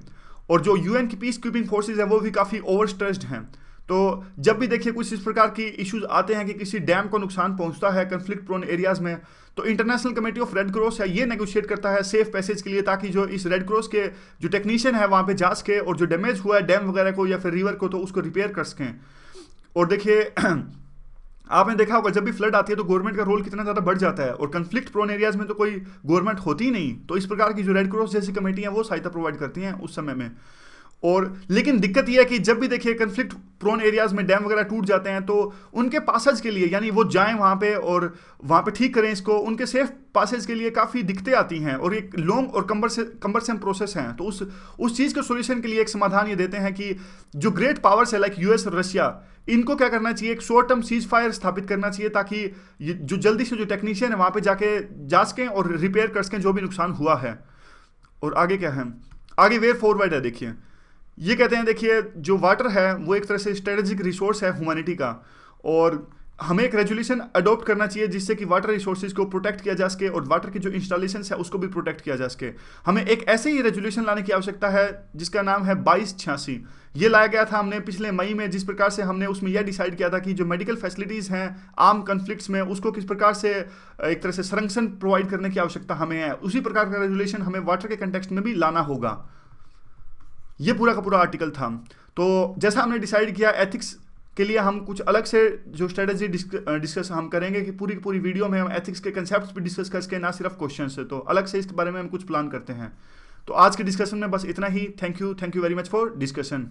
और जो यूएन की पीस कीपिंग फोर्सेज हैं वो भी काफ़ी ओवर स्ट्रेस्ड हैं। तो जब भी देखिए कुछ इस प्रकार की इश्यूज आते हैं कि किसी डैम को नुकसान पहुंचता है कंफ्लिक्ट प्रोन एरियाज में, तो international committee of red cross है ये नेगोशिएट करता है सेफ पैसेज के लिए, ताकि जो इस रेड क्रॉस के जो टेक्नीशियन है वहाँ पे जा सके और जो डैमेज हुआ है डैम वगैरह को या फिर रिवर को तो उसको रिपेयर कर सकें। और देखिए आपने देखा होगा जब भी फ्लड आती है तो गवर्नमेंट का रोल कितना ज़्यादा बढ़ जाता है, और कंफ्लिक्ट प्रोन एरियाज में तो कोई गवर्नमेंट होती ही नहीं, तो इस प्रकार की जो रेड क्रॉस जैसी कमेटी है वो सहायता प्रोवाइड करती हैं उस समय में। और लेकिन दिक्कत यह है कि जब भी देखिए कंफ्लिक्ट प्रोन एरियाज में डैम वगैरह टूट जाते हैं तो उनके पासेज के लिए, यानी वो जाएं वहाँ पे और वहाँ पे ठीक करें इसको, उनके सेफ पासेज के लिए काफ़ी दिक्कतें आती हैं और एक लॉन्ग और कम्बरसम प्रोसेस हैं। तो उस चीज़ के सोल्यूशन के लिए एक समाधान ये देते हैं कि जो ग्रेट पावर्स है लाइक यूएस और रशिया, इनको क्या करना चाहिए, एक शॉर्ट टर्म सीज फायर स्थापित करना चाहिए ताकि जो जल्दी से जो टेक्नीशियन है वहाँ पे जा सकें और रिपेयर कर सकें जो भी नुकसान हुआ है। और आगे क्या है, आगे वे फॉरवर्ड है। देखिए ये कहते हैं देखिए जो वाटर है वो एक तरह से स्ट्रेटेजिक रिसोर्स है ह्यूमैनिटी का, और हमें एक रेजोल्यूशन अडॉप्ट करना चाहिए जिससे कि वाटर रिसोर्सेज को प्रोटेक्ट किया जा सके और वाटर की जो इंस्टॉलेशन है उसको भी प्रोटेक्ट किया जा सके। हमें एक ऐसे ही रेजोल्यूशन लाने की आवश्यकता है जिसका नाम है 2286। ये लाया गया था हमने पिछले मई में, जिस प्रकार से हमने उसमें यह डिसाइड किया था कि जो मेडिकल फैसिलिटीज़ हैं आर्म कन्फ्लिक्ट्स में उसको किस प्रकार से एक तरह से संरक्षण प्रोवाइड करने की आवश्यकता हमें है, उसी प्रकार का रेजोल्यूशन हमें वाटर के कंटेक्स्ट में भी लाना होगा। ये पूरा का पूरा आर्टिकल था। तो जैसा हमने डिसाइड किया एथिक्स के लिए हम कुछ अलग से जो स्ट्रेटेजी डिस्कस हम करेंगे कि पूरी की पूरी वीडियो में हम एथिक्स के कंसेप्ट्स भी डिस्कस करके ना सिर्फ क्वेश्चन से, तो अलग से इसके बारे में हम कुछ प्लान करते हैं। तो आज के डिस्कशन में बस इतना ही। Thank you very much for discussion.